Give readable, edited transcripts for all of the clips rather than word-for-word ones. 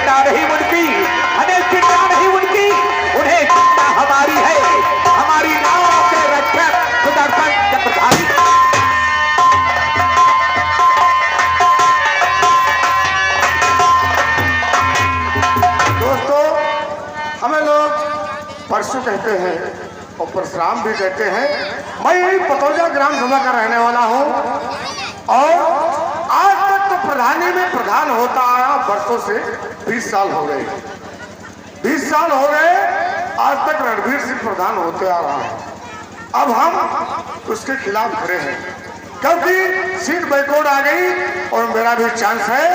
चिंता नहीं उनकी, हमें चिंता नहीं उनकी, उन्हें चिंता हमारी है, हमारी नाव के रक्षक सुदर्शन चक्रधारी। दोस्तों, हमें लोग परशु कहते हैं और परशुराम भी कहते हैं। मैं यही पतौजा ग्राम सभा का रहने वाला हूँ और आज तक तो प्रधानी में प्रधान होता आया वर्षों से 20 साल हो गए। 20 साल हो गए आज तक रणवीर सिंह प्रधान होते आ रहा है। अब हम उसके खिलाफ खड़े हैं क्योंकि सीट बैकवर्ड आ गई और मेरा भी चांस है,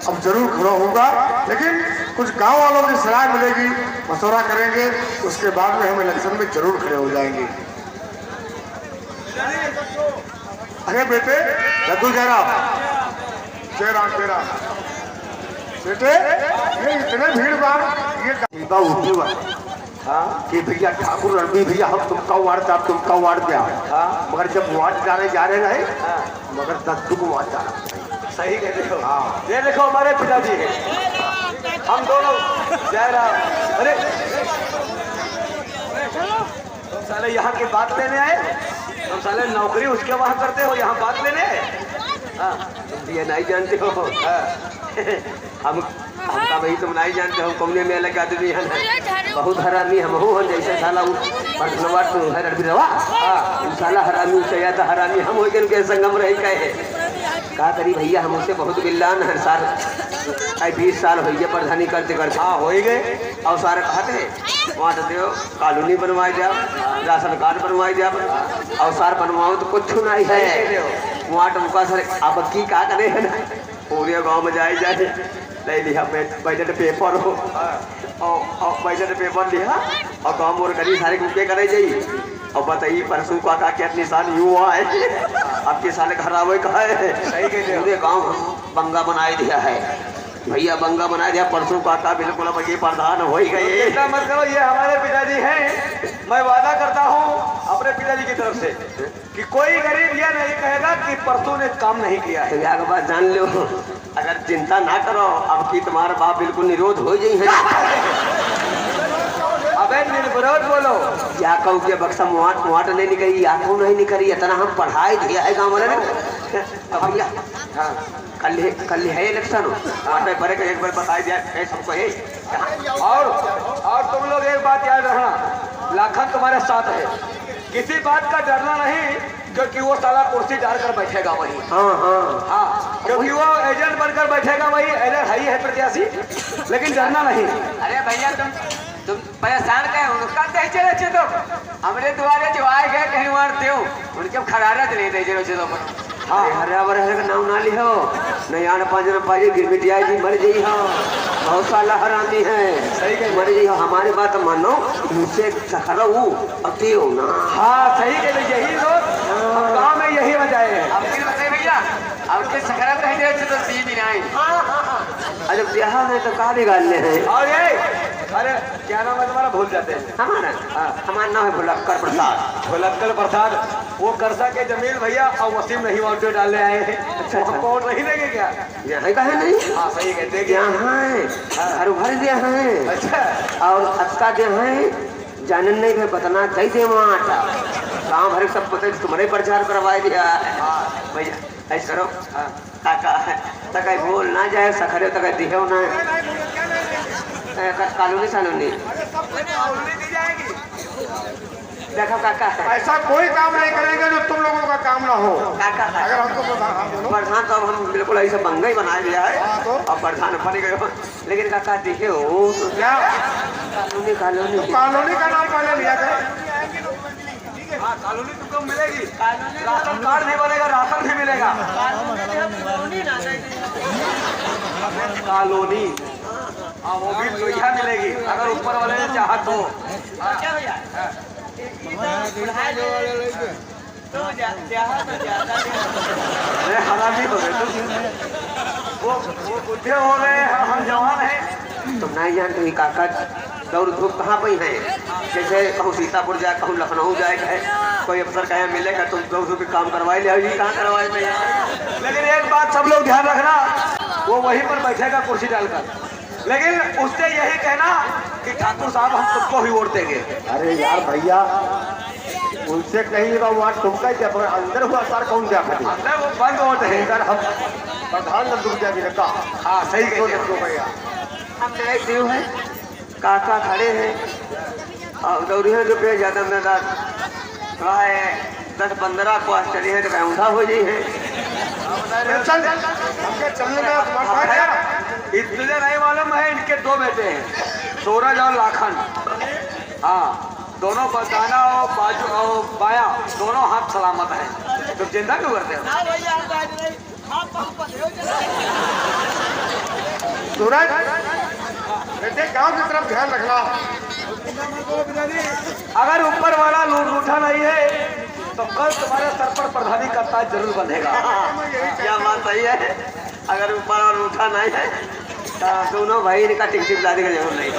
अब जरूर खड़ा होगा। लेकिन कुछ गांव वालों की सलाह मिलेगी, मशवरा करेंगे, उसके बाद में हम इलेक्शन में जरूर खड़े हो जाएंगे। अरे बेटे जद्दू जयराम जयराम जयराम बेटे, ये इतने भीड़ भाड़ ये उठे हुआ कि भैया ठाकुर रणबीर भैया हम तुमका वार्ड थे, आप तुमका वार्ड पे आओ। मगर जब वार्ड जा रहे मगर दद्दू को वार्ड जाना। सही कहते हो। हाँ, ये देखो हमारे पिताजी हैं, हम दोनों जयराम। अरे तुम साले यहाँ की बात लेने आए, तुम साले नौकरी उसके वहाँ करते हो, यहाँ बात लेने आए। हाँ, तुम ये नहीं जानते हो। हम का भाई तुम नहीं जानते हो, कौने में अलग आदमी है बहुत हरामी हम हो जैसे साला पर्सनवार तो है रणबीरवा। हाँ, साला हरामी से या तो हरामी हम हो के संगम रह गए। का करी भैया हम उससे बहुत बिल्लान हर साल 20 साल हो गए प्रधानी करते करते। हाँ हो ही गए और सारे कहते वहाँ तो कॉलोनी बनवाए जाओ, राशन कार्ड बनवाए जाओ और सार बनवाओ तो कुछ नहीं है वहाँ टमका सर। अब की का करे है ना, पूरे गाँव में जाए जाए ले लिया बजट पेपर हो और बजट पेपर लिया और गाँव मोर करी सारे रुपये करे जाइए और बताइए परसों का क्या निशान युवा है आपके साले खराब कहा है। सही कहते पूरे गाँव बंगा बनाए दिया है भैया, बंगा बना दिया परसों का बिल्कुल अब ये प्रधान हो ही गए। ऐसा मत करो, ये हमारे पिताजी हैं। मैं वादा करता हूँ अपने पिताजी की तरफ से कि कोई गरीब यह नहीं कहेगा कि परसों ने काम नहीं किया है। यहाँ का बात जान लो, अगर चिंता ना करो अब की तुम्हारा बाप बिल्कुल निरोध हो जाई है। अबे निर्विरोध बोलो, या कहूँ के बक्सा मुआट नहीं निकली, या कहूँ नहीं निकली, इतना हम पढ़ाई दिया है गाँव वाले ने। भैया हाँ कल है इलेक्शन, बड़े एक बार बताई दिया सबको है। और तुम लोग एक बात याद रखना, लाखन तुम्हारे साथ है, किसी बात का डरना नहीं क्योंकि वो साला कुर्सी डालकर बैठेगा वही। हाँ क्योंकि वो एजेंट बनकर बैठेगा वही, एजेंट है प्रत्याशी, लेकिन डरना नहीं। अरे भैया तुम परेशान कहे उनका दे चले तुम हमारे द्वारे जो आए गए कहीं मारते हो उनके खरारत नहीं दे चलो तो। हाँ हरा बरहर का नाम ना लिहो, नहीं आना पाँच न पाजी गिरमिटिया जी मर जाई हो, बहुत साला हरामी है। सही कह मर जाई हो, हमारी बात मानो मुझसे सखरा हूँ अति हो ना। हाँ सही कह यही लोग गाँव में यही वजह है। अब भैया अब सखरा कहीं दे तो दी भी नहीं। अरे ब्याह में तो कहा बिगाड़ने हैं। और ये अरे क्या नाम है तुम्हारा, भूल जाते हैं हमारा। हमारा नाम है भुलक्कर प्रसाद। भुलक्कर प्रसाद वो करसा के जमीन भैया और वसीम नहीं वोट डालने आए हैं। अच्छा वोट नहीं देंगे क्या? यहाँ का है नहीं। हाँ सही कहते हैं यहाँ है हर भर दिया है। अच्छा और अच्छा जो है जानन नहीं है बतना दे दे वहाँ गाँव भर सब पता तुम्हारे प्रचार करवाए दिया भैया। ऐसा करो काका तक बोल ना जाए सखरे तक दिहे ना कानूनी कानूनी देखो काका ऐसा कोई काम नहीं करेंगे जो तुम लोगों का काम ना हो। काका अगर हमको प्रधान तो हम बिल्कुल ऐसा बंगा ही बना लिया है और प्रधान बन गए हो, लेकिन काका दिखे हो तो क्या कानूनी कानूनी कानूनी का नाम पहले लिया करें। हाँ कानूनी तुमको मिलेगी, राशन कार्ड भी बनेगा, राशन भी मिलेगा। कॉलोनी हाँ वो भी तो यहाँ मिलेगी अगर ऊपर वाले ने चाहा तो। हरामी हो गए वो बुढ़े हो गए, हम जवान हैं। तुम नहीं जानते काका दौड़ धूप कहाँ पे है, जैसे कहूँ सीतापुर जाए कहूँ लखनऊ जाए कहे कोई अफसर कहे मिलेगा तुम दौड़ धूप काम करवाए ले कहाँ करवाए भैया। लेकिन एक बात सब लोग ध्यान रखना, वो वहीं पर बैठेगा कुर्सी डालकर, लेकिन उससे यही कहना कि ठाकुर साहब हम तुमको ही वोट देंगे। अरे यार भैया उनसे कहिएगा वहाँ तुमका ही पर अंदर हुआ सर कौन क्या करे अंदर वो बंद वोट है। अंदर हम प्रधान दुर्गा जी ने कहा हाँ सही तो कह देखो भैया हम देख रहे हैं काका खड़े हैं और दौड़े रुपये ज्यादा मैदान थोड़ा है 10-15 को चली है तो ऊँधा हो जाई है। चल हमके चलने का तुम्हारा क्या? इतने नहीं मालूम है इनके 2 बेटे हैं सूरज और लाखन। हाँ दोनों दाना और बाजू और बाया दोनों हाथ सलामत हैं। तुम चिंता क्यों करते हो? सूरज बेटे गांव की तरफ ध्यान रखना। अगर ऊपर वाला लूठा नहीं है तो कल तुम्हारे सर पर प्रधानी का ताज जरूर बंधेगा। क्या बात सही है? अगर ऊपर वाला लूठा नहीं है तो दोनों भाई इनका टिकट ला देगा जरूर नहीं।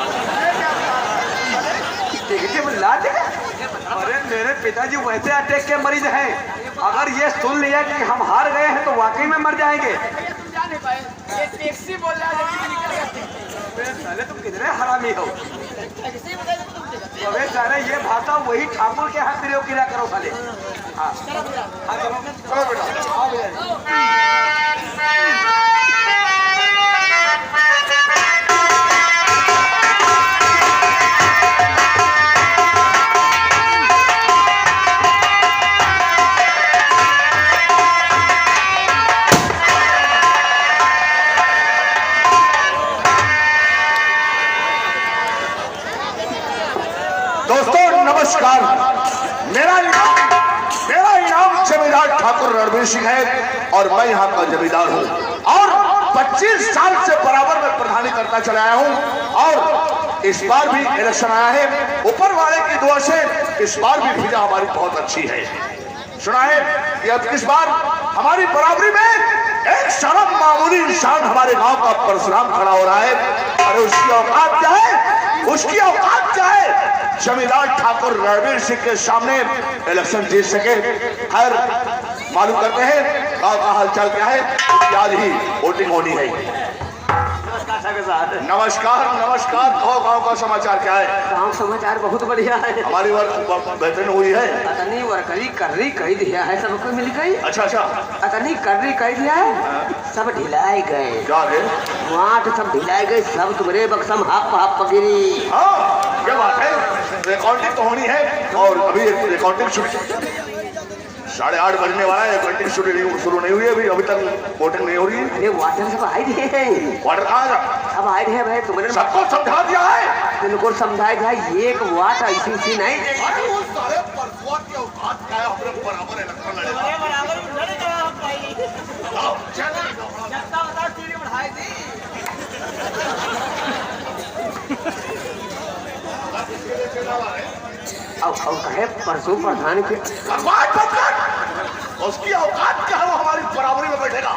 टिकट ला देगा? अरे मेरे पिताजी वैसे अटैक के मरीज हैं, अगर ये सुन लिया कि हम हार गए हैं तो वाकई में मर जाएंगे। टैक्सी बोल रहा है साले तुम कितने हरामी हो। अबे साले ये भाषा वही ठाकुर के हाथ में गिरा करो साले। हाँ हाँ चलो बेटा आओ बेटा। दोस्तों नमस्कार। मेरा इनाम जमींदार ठाकुर रणवीर सिंह है और मैं यहाँ का जमींदार हूँ और 25 साल से बराबर में प्रधानी करता चला आया हूँ और इस बार भी इलेक्शन आया है। ऊपर वाले की दुआ से इस बार भी भीजा हमारी बहुत अच्छी है। सुना है कि अब इस बार हमारी बराबरी में एक शर्म मामूली इंसान हमारे गांव का परशुराम खड़ा हो रहा है। अरे उसकी औकात क्या है? उसकी औकात क्या है? जमींदार ठाकुर रणवीर सिंह के सामने इलेक्शन जीत सके। खैर मालूम करते हैं गांव का हालचाल क्या है। आज ही वोटिंग होनी है। नमस्कार नमस्कार। गांव का समाचार क्या है? गाँव समाचार बहुत बढ़िया है। हमारी वर्क बेहतरीन हुई है। अतनी वर्करी कर्री कह दिया है, सबको मिल गई। अच्छा अच्छा अतनी कर्री कह दिया है, सब ढिलाए गए। क्या है? वाट सब ढिलाए गए, सब तुम्हारे बक्सम हाथ पगिरी। हाँ क्या बात है? रिकॉर्डिंग तो होनी है और अभी रिकॉर्डिंग शुरू 8:30 बजने वाला है। रिकॉर्डिंग शुरू नहीं हुई है अभी तक वोटिंग नहीं हो रही है। अरे वाटर सब आए हैं, वाटर कहाँ? सब आए हैं भाई। तुमने सबको समझा दिया है। बिल्कुल समझाए था, एक वाट ऐसी नहीं। अरे वो सारे परसुआ की औकात क्या है? अपने बराबर इलेक्शन लड़ेगा। आओ, और कहे परसों प्रधान के उसकी औकात क्या है? वो हमारी बराबरी में बैठेगा।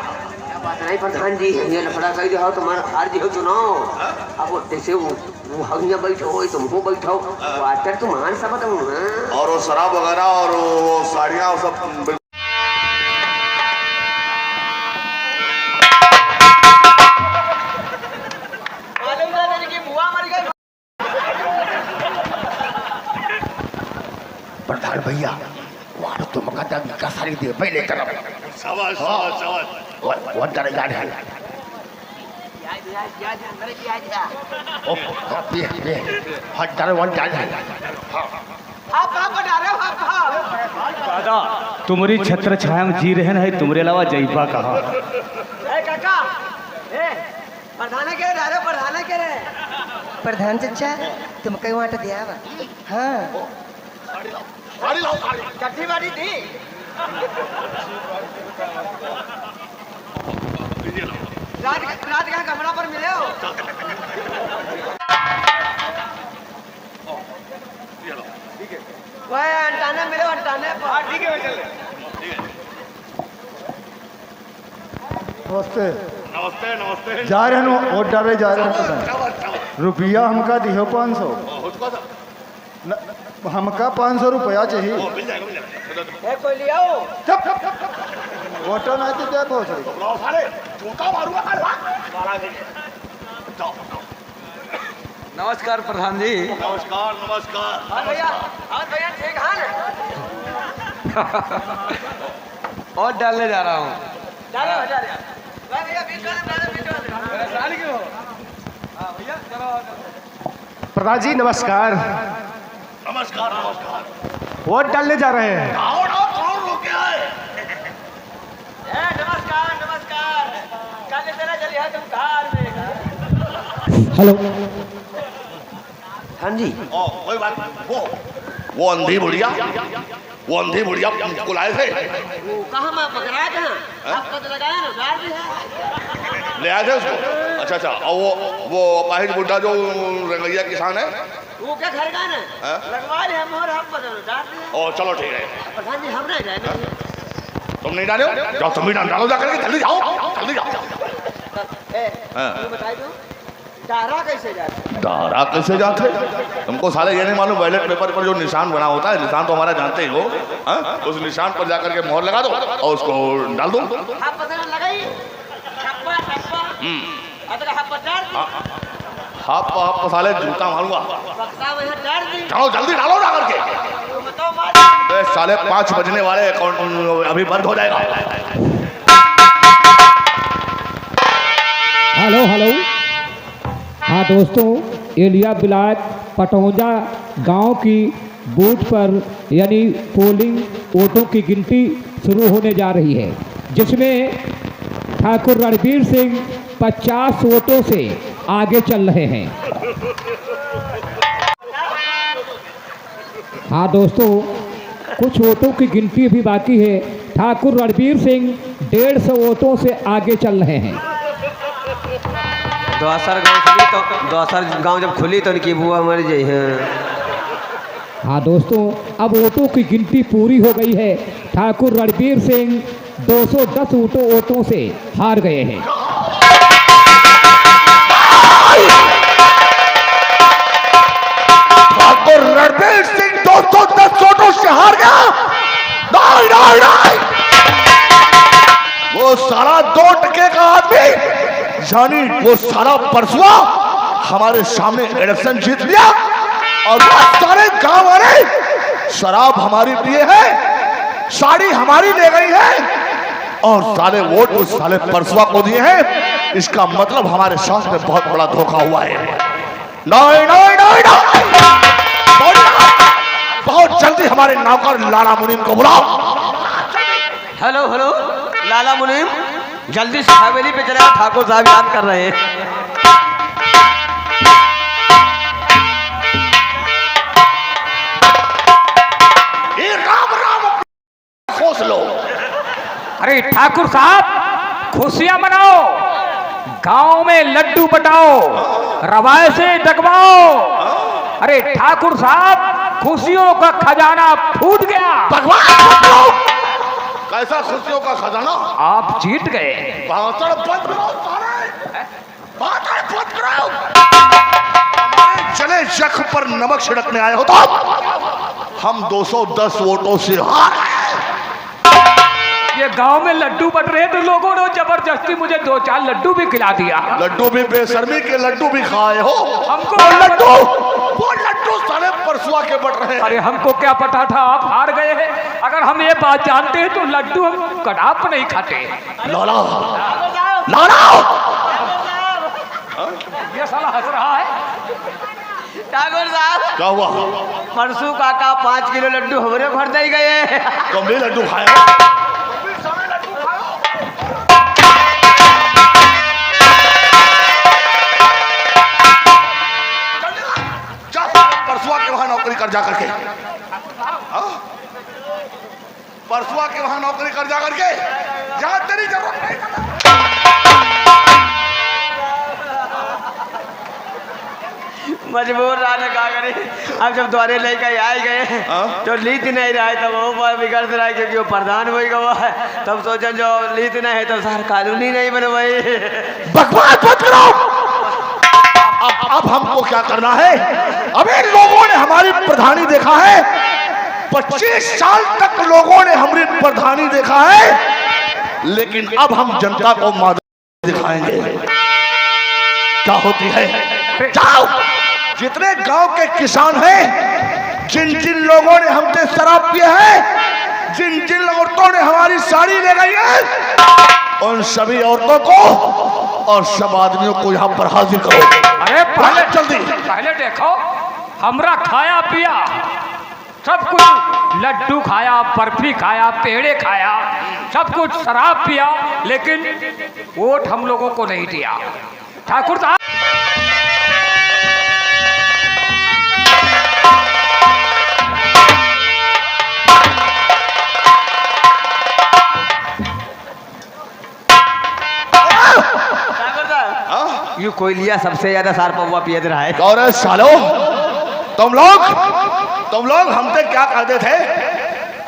बात नहीं प्रधान जी, ये लफड़ा कही हो तुम्हारा हार जी हो चुनाव। अब जैसे वो हम बैठो हो तुम हो बैठो वाटर तुम्हारे सब और वो शराब वगैरह और वो साड़ियाँ सब प्रधान भैया वार तो मकाता का सारी दे पहले तरफ शाबाश शाबाश शाबाश। वन तरह गाड़ है ओ पे हट तरह वन गाड़ है। दादा तुम्हारी छत्र छाया में जी रहे हैं, तुम्हारे अलावा जईबा कहा। प्रधान चचा तुम कई वाट दिया बा। हाँ चट्टी बाड़ी थी। रात का कमरा पर मिले हो। वह अंटाने मिले अंटाने पर। ठीक है चल। नमस्ते नमस्ते नमस्ते। जा रहे हैं वोट डाले जा रहे हैं। रुपया हमका दिहो 500। हमका 500 रुपया चाहिए। कोई लिया हो। वोटर नहीं तो क्या पहुँच रही। जूता मारूंगा कल। नमस्कार प्रधान जी। नमस्कार नमस्कार। हाँ भैया ठीक हाल है। और डालने जा रहा हूँ। प्रधान जी नमस्कार। नमस्कार नमस्कार। वोट डालने जा रहे हैं। कौन लोग क्या है? हेलो। हाँ जी। कोई बात नहीं। वो अंधी बुढ़िया को लाए थे। कहाँ मैं पकड़ा कहाँ? आप पता लगाया ना, गाड़ भी है। ले आए थे उसको। अच्छा और वो अपाहिज बुढ़ा जो रंगैया किसान है वो क्या घर का ना? लगवा ले हम और हम बदलो डाल दिया। ओ चलो ठीक है। प्रधान जी हम नहीं जाएंगे। तुम नहीं डाले हो? जाओ तुम भी डालो जाकर के जल्दी जाओ। तू बताई दो डारा कैसे जाते? दारा कैसे जाते? तुमको साले ये नहीं मालूम बैलेट पेपर पर जो निशान बना होता है, निशान तो हमारा जानते ही हो। उस निशान पर जाकर के मोहर लगा दो और उसको डाल दो। आप पता ना लगाई ठप्पा आप डाल दी। हाथ साले जूता मारूंगा। बक्सा में डाल दी। जाओ जल्दी डालो ना करके। तो बताओ मार। साले 5 बजने वाले अकाउंट अभी बंद हो जाएगा। हेलो हाँ दोस्तों, एलिया ब्लॉक पटौजा गांव की बूथ पर यानी पोलिंग वोटों की गिनती शुरू होने जा रही है, जिसमें ठाकुर रणबीर सिंह 50 वोटों से आगे चल रहे हैं। हाँ दोस्तों, कुछ वोटों की गिनती भी बाकी है। ठाकुर रणबीर सिंह 150 वोटों से आगे चल रहे हैं। दोसर गांव जब खुली तो उनकी बुआ मर गई है। हाँ दोस्तों, अब वोटों की गिनती पूरी हो गई है। ठाकुर रणबीर सिंह 210 वोटों से हार गए हैं। ठाकुर रणबीर सिंह 210 वोटों से हार गया। नहीं। वो सारा 2 टके का आदमी यानी वो सारा परसुआ हमारे सामने इलेक्शन जीत लिया और वो सारे गांव वाले शराब हमारी पिए हैं, साड़ी हमारी ले गई है और सारे वोट उस साले परसुआ को दिए हैं। इसका मतलब हमारे साथ में बहुत बड़ा धोखा हुआ है। नहीं। बहुत जल्दी हमारे नौकर लाला मुनीम को बुलाओ। हेलो लाला मुनीम, जल्दी से हवेली पे चले। ठाकुर साहब याद कर रहे हैं। राम खोस लो। अरे ठाकुर साहब, खुशियां मनाओ, गांव में लड्डू बटाओ, रवाए से जगवाओ। अरे ठाकुर साहब, खुशियों का खजाना फूट गया। कैसा खुशियों का खजाना? आप जीत गए। हमारे जले जख्म पर नमक छिड़कने आए हो तो हम 210 वोटों से हार। ये गांव में लड्डू बट रहे तो लोगों ने जबरदस्ती मुझे 2-4 लड्डू भी खिला दिया। लड्डू भी बेशर्मी के लड्डू भी खाए हो। हमको वो लड्डू सारे परसुआ के बट रहे हैं। अरे हमको क्या पता था आप हार गए हैं। अगर हम ये बात जानते हैं तो लड्डू हम कदाप नहीं खाते। लाला ये साला हंस रहा है। ठाकुर साहब, क्या हुआ? परसू काका 5 किलो लड्डू हमारे घर दे गए। तुम भी लड्डू खाए? परसुआ के वहां नौकरी कर जा करके, परसुआ के वहां नौकरी कर जा करके, जहां तेरी जरूरत नहीं। मजबूर रहने का करें। अब जब द्वारे लेकर आए गए तो लीत नहीं रहा है, तब वो बिगड़ रहा है क्योंकि वो प्रधान वही गवा है। तब सोचा जो लीत नहीं है तो सर कानूनी नहीं बने भाई। बकवास मत करो। अब हमको क्या करना है? अभी लोगों ने हमारी प्रधानी देखा है, 25 साल तक लोगों ने हमारी प्रधानी देखा है, लेकिन अब हम जनता को मादक दिखाएंगे क्या होती है। जाओ जितने गांव के किसान हैं, जिन जिन लोगों ने हमसे शराब पिए हैं, जिन जिन औरतों ने हमारी साड़ी ले गई है, उन सभी औरतों को और सब आदमियों को यहाँ पर हाजिर करो। अरे पहले जल्दी पहले देखो, हमरा खाया पिया सब कुछ, लड्डू खाया, बर्फी खाया, पेड़े खाया, सब कुछ शराब पिया, लेकिन वोट हम लोगों को नहीं दिया। ठाकुर साहब यू कोयलिया सबसे ज्यादा सार पौवा पियत रहा है। गौरव सालो, तुम लोग हमसे क्या कहते थे?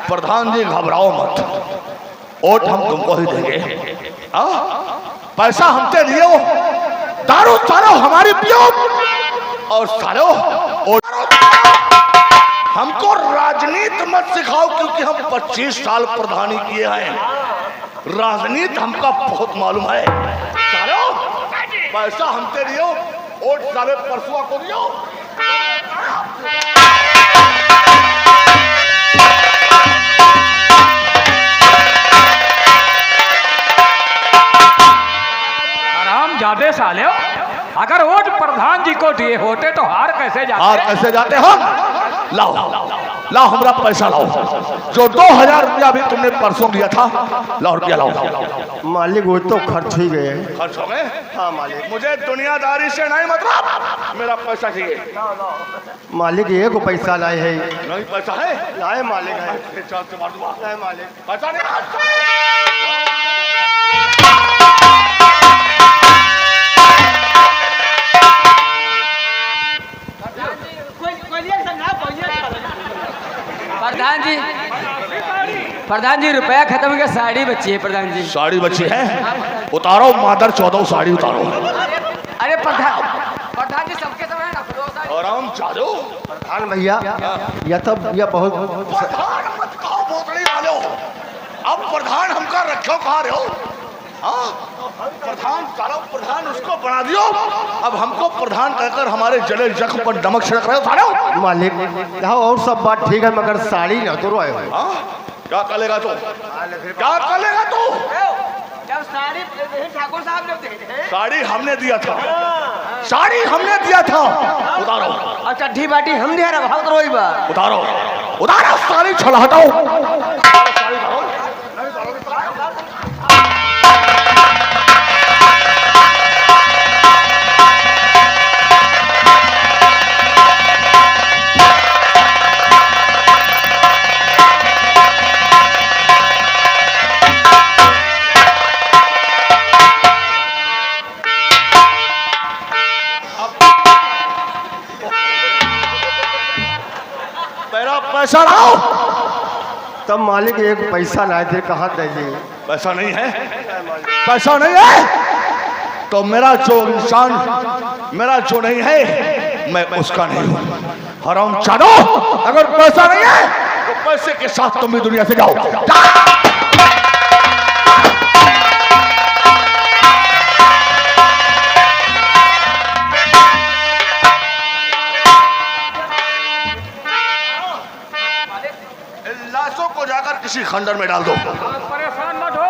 प्रधान जी घबराओ मत, वोट हम तुमको ही देंगे। पैसा हमसे दियो, दारू सालो हमारी पियो, और सालो हमको राजनीति मत सिखाओ, क्योंकि हम 25 साल प्रधानी किए हैं। राजनीति हमका बहुत मालूम है। सालो पैसा हमसे दियो, वोट साले परसुआ को दियो। आराम जादे साले, अगर वोट प्रधान जी को दिए होते तो हार कैसे जाते? हार कैसे जाते हम? लाओ हमरा पैसा लाओ, जो 2000 रुपया भी तुमने परसों दिया था, लाओ रुपया लाओ। मालिक वो तो खर्च ही गए। खर्च हो गए? हाँ मालिक। मुझे दुनियादारी से नहीं मतलब, मेरा पैसा चाहिए। मालिक एक पैसा लाए है। नहीं पैसा है? लाए मालिक है। चाल से मार दूंगा। लाए मालिक। पैसा नहीं। प्रधान जी रुपया खत्म हो गया, साड़ी बची है। प्रधान जी साड़ी बची है, उतारो मादर 14 साड़ी उतारो। अरे प्रधान जी सबके समय ना आराम चालो। प्रधान भैया, यह बहुत प्रधान मत कहो बोतली वालो, अब प्रधान हमका रखो कहाँ रहे हो? प्रधान सालो, प्रधान उसको बना दियो, अब हमको प्रधान कहकर हमारे जले जख्म पर नमक छिड़क रहे हो सालो। मालिक। हाँ और सब बात ठीक है, मगर साड़ी न तो रोए हो। क्या करेगा तू? क्या करेगा तू? जब साड़ी ठाकुर साहब ने दे साड़ी हमने दिया था, साड़ी हमने दिया था। उतारो। और चड्ढी बाटी हम दे रहा भाव करो बार। उतारो साड़ी, छोला हटाओ। मेरा पैसा लाओ। तब मालिक एक पैसा लाए थे, कहाँ दीजिए? पैसा नहीं है? पैसा नहीं है तो मेरा जो इंसान, मेरा जो नहीं है, मैं उसका नहीं हूँ। हराम चालो, अगर पैसा नहीं है तो पैसे के साथ तुम भी दुनिया से जाओ। लाशों को जाकर किसी खंडर में डाल दो। परेशान मत हो,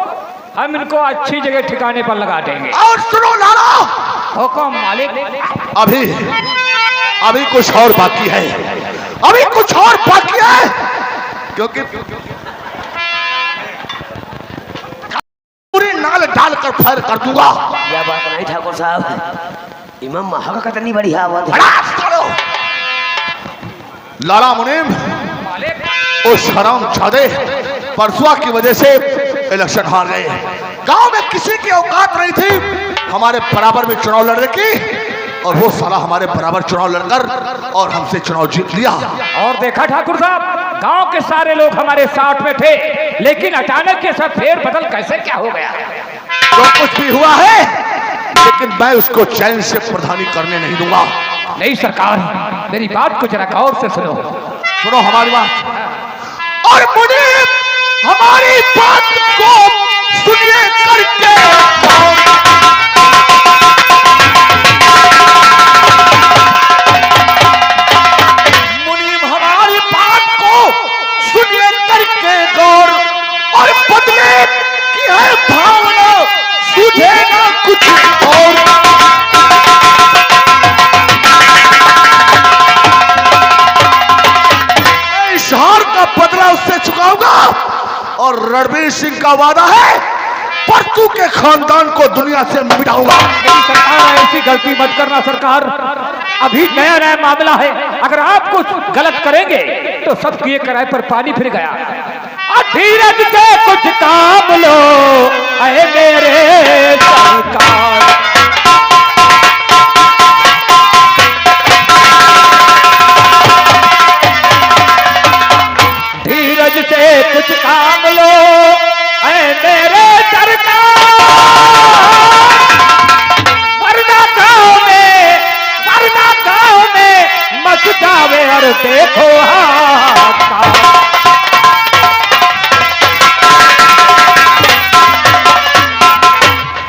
हम इनको अच्छी जगह ठिकाने पर लगा देंगे। और सुनो लाला, हुक्म मालिक। अभी कुछ और बाकी है, अभी कुछ और बाकी है, क्योंकि पूरी नाल डालकर फायर कर दूंगा। यह बात नहीं ठाकुर साहब, इमाम महा का कितनी बड़ी आवाज है। लाला मुनीम, उस हराम छादे परसुआ की वजह से इलेक्शन हार गए। गांव में किसी की औकात नहीं थी हमारे बराबर में चुनाव लड़ने की, और वो साला हमारे बराबर चुनाव लड़कर और हमसे चुनाव जीत लिया। और देखा ठाकुर साहब, गांव के सारे लोग हमारे साथ में थे, लेकिन अचानक ये सब फेर बदल कैसे क्या हो गया? जो कुछ भी हुआ है, लेकिन मैं उसको चैन से प्रधानी करने नहीं दूंगा। नहीं सरकार, मेरी बात को जरा गौर से सुनो। सुनो हमारी बात, और मुझे हमारी बात को सुनिए करके। और रणवीर सिंह का वादा है परतू के खानदान को दुनिया से मिटाऊंगा। सरकार ऐसी गलती मत करना सरकार, अभी नया नया मामला है, अगर आप कुछ गलत करेंगे तो सब किए कराए पर पानी फिर गया। धीरज से कुछ काम लो अरे मेरे सरकार। धीरज से कुछ काम लो अरे मेरे सरकार। वरना गाँव में मच जावे और देखो हाहाकार।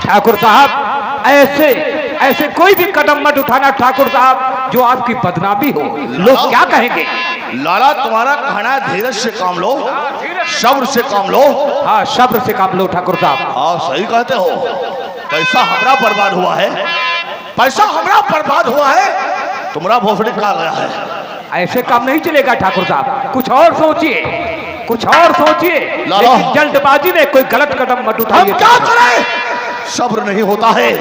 ठाकुर साहब ऐसे कोई भी कदम मत उठाना ठाकुर साहब जो आपकी बदनामी हो, लोग क्या कहेंगे। लाला तुम्हारा कहना है धीरज से काम लो, सब्र से काम लो। हाँ सब्र से काम लो ठाकुर साहब। हाँ सही कहते हो, पैसा हमारा बर्बाद हुआ है, पैसा हमारा बर्बाद हुआ है, तुम्हारा भोसड़ी खा गया है। ऐसे काम नहीं चलेगा ठाकुर साहब, कुछ और सोचिए, कुछ और सोचिए, लेकिन जल्दबाजी में कोई गलत कदम मत उठाइए। हम क्या करें, सब्र नहीं होता है,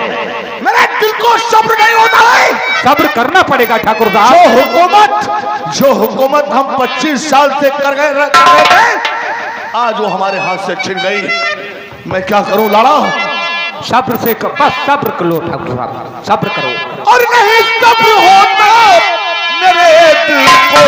मेरे दिल को सब्र नहीं होता है। सब्र करना पड़ेगा ठाकुर साहब। जो हुकूमत हम 25 साल से कर गए थे, आज वो हमारे हाथ से छिन गई। मैं क्या करूं लाला। सब्र से बस सब्र करो ठाकुर साहब, सब्र करो। और नहीं सब्र होता मेरे दिल को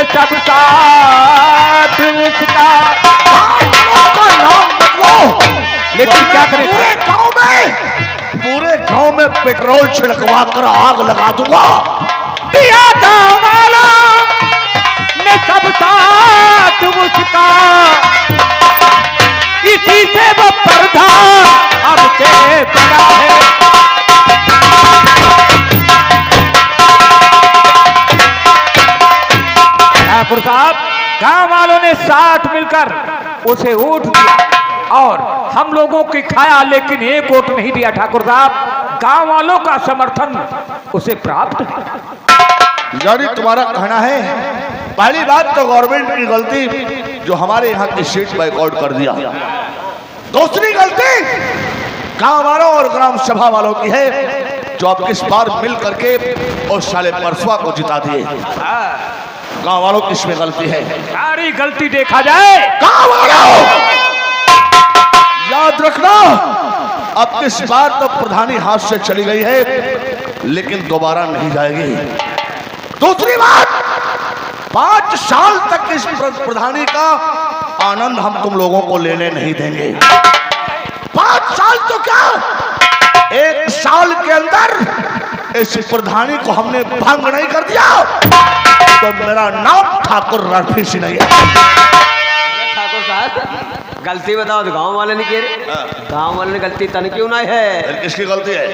सब साथ उसका लेकिन क्या करें, पूरे गांव में पेट्रोल छिड़कवा कर आग लगा दूंगा। दिया गाँव वालों ने सब साथ उसका, इसी से वो पर्दा अब से बड़ा है। ठाकुर साहब गांव वालों ने साथ मिलकर उसे वोट दिया और हम लोगों की खाया, लेकिन एक वोट नहीं दिया ठाकुर साहब। गांव वालों का समर्थन उसे प्राप्त है। यानी तुम्हारा कहना है पहली बात तो गवर्नमेंट की गलती जो हमारे यहाँ की सीट बाइकआउट कर दिया, दूसरी गलती गांव वालों और ग्राम सभा वालों की है जो अब इस बार मिल करके उस साले परसुआ को जिता दिए। गांव वालों की इसमें गलती है, सारी गलती देखा जाए गांव वालों याद रखना, अब इस बार तो प्रधानी हाथ से चली गई है लेकिन दोबारा नहीं जाएगी। दूसरी बात, 5 साल तक इस प्रधानी का आनंद हम तुम लोगों को लेने नहीं देंगे। 5 साल तो क्या, 1 साल के अंदर इस प्रधानी को हमने भंग नहीं कर दिया तो मेरा नाम ठाकुर रणवीर सिंह नहीं है। ठाकुर साहब गलती बताओ तो गांव वाले ने की, गांव वाले ने गलती तन क्यों ना है। किसकी गलती है?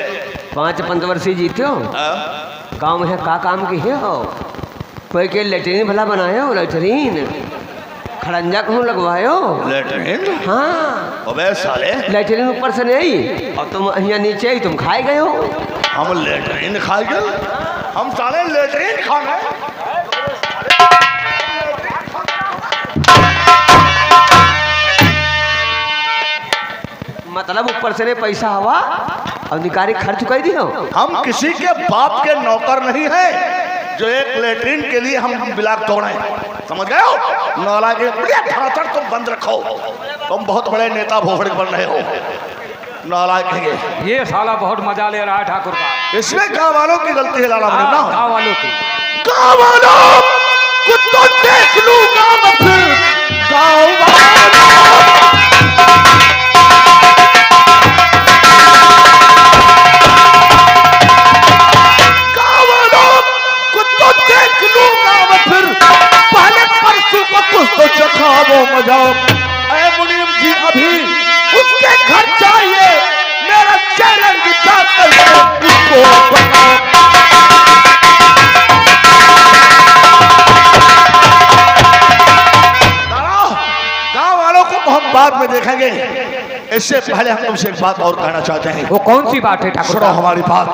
5 पंचवर्षीय जीते हो, गांव में का काम की है हो, कोई के लेटरिन भला बनाए हो, लेटरिन खड़ंजा कहूँ लगवाए हो। लेटरिन? हाँ अबे साले, लेटरिन ऊपर से नहीं और तुम यहाँ नीचे ही तुम खाए गए हो। हम लेटरिन खा गए? हम साले लेटरिन खाने। मतलब ऊपर से ने पैसा हवा और निकारी खर्च चुकाई दी हो। हम किसी के बाप के नौकर नहीं हैं जो एक लेटरिन के लिए हम ब्लॉक तोड़े, समझ गए हो? नाला के ठाकर तुम बंद रखो, तुम बहुत बड़े नेता भोफड़ बन रहे हो। नाला के ये साला बहुत मजा ले रहा है ठाकुर का। इसमें गाँव वालों की गलती है लाला मुन्ना। गाँव वालों की। गाँव वालों को तो देख लूंगा मैं फिर। गाँव वालों तो चखाओ मजा। ऐ मुनीम जी अभी उसके घर चाहिए, मेरा चैलेंज जाकर उसको बताओ। गांव वालों को हम बाद में देखेंगे, इससे पहले हम तुमसे एक बात और कहना चाहते हैं। वो कौन सी बात है ठाकुर? सुनो हमारी बात,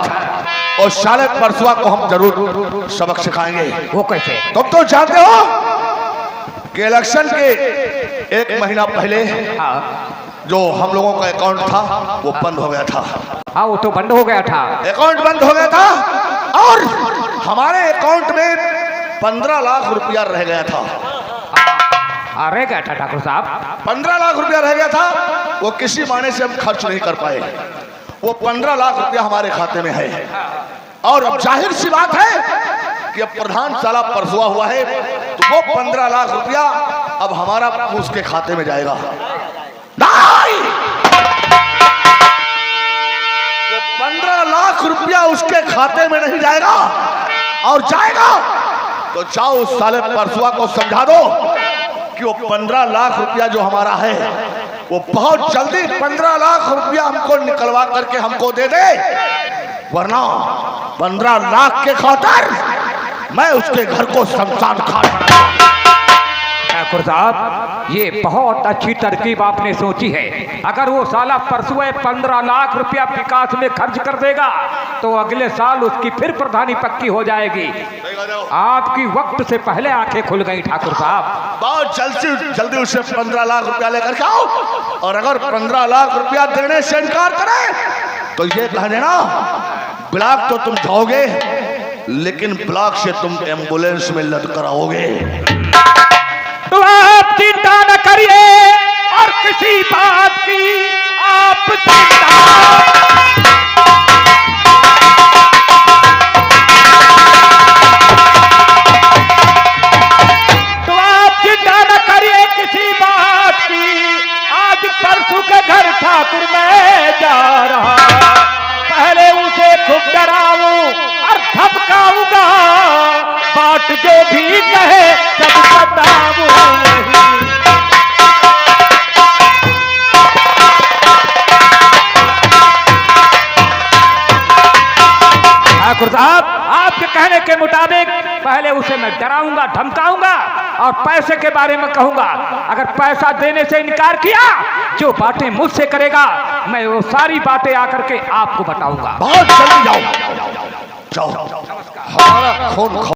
और साले परसुआ को हम जरूर सबक सिखाएंगे। वो कैसे? तुम तो जानते हो कि इलेक्शन के 1 महीना पहले जो हम लोगों का अकाउंट था वो बंद हो गया था। हाँ वो तो बंद हो गया था। अकाउंट बंद हो गया था और हमारे अकाउंट में 15 लाख रुपया रह गया था। रह गया था ठाकुर साहब। 15 लाख रुपया रह गया था। वो किसी माने से हम खर्च नहीं कर पाए। वो 15 लाख रुपया हमारे खाते में है और अब जाहिर सी बात है कि अब प्रधान साला परसुआ हुआ है तो वो 15 लाख रुपया अब हमारा उसके खाते में जाएगा। नहीं, वो 15 लाख रुपया उसके खाते में नहीं जाएगा, और जाएगा तो जाओ उस साले परसुआ को समझा दो कि वो 15 लाख रुपया जो हमारा है वो बहुत जल्दी 15 लाख रुपया हमको निकलवा करके हमको दे दे, वरना 15 लाख के खातिर मैं उसके घर को शमशान घाट। ठाकुर साहब ये बहुत अच्छी तरकीब आपने सोची है। अगर वो साला परसुए 15 लाख रुपया विकास में खर्च कर देगा तो अगले साल उसकी फिर प्रधानी पक्की हो जाएगी। आपकी वक्त से पहले आंखें खुल गई ठाकुर साहब। बहुत जल्दी उसे 15 लाख रुपया लेकर के आओ, और अगर 15 लाख रुपया देने से इनकार करे तो ये कह देना ब्लॉक तो तुम जाओगे लेकिन ब्लॉक से तुम एम्बुलेंस में लटकर आओगे। तो आप चिंता न करिए और किसी बात की आप चिंता न करिए किसी बात की। आज परसों के घर ठाकुर मैं जा रहा, पहले उसे खूब डराऊं और धमकाऊंगा, बात जो भी कहे जब बताऊं। ठाकुर साहब आपके कहने के मुताबिक पहले उसे मैं डराऊंगा, धमकाऊंगा और पैसे के बारे में कहूंगा। अगर पैसा देने से इनकार किया, जो बातें मुझसे करेगा मैं वो सारी बातें आकर के आपको बताऊंगा। बहुत जल्दी जाओ, जाओ, हमारा खून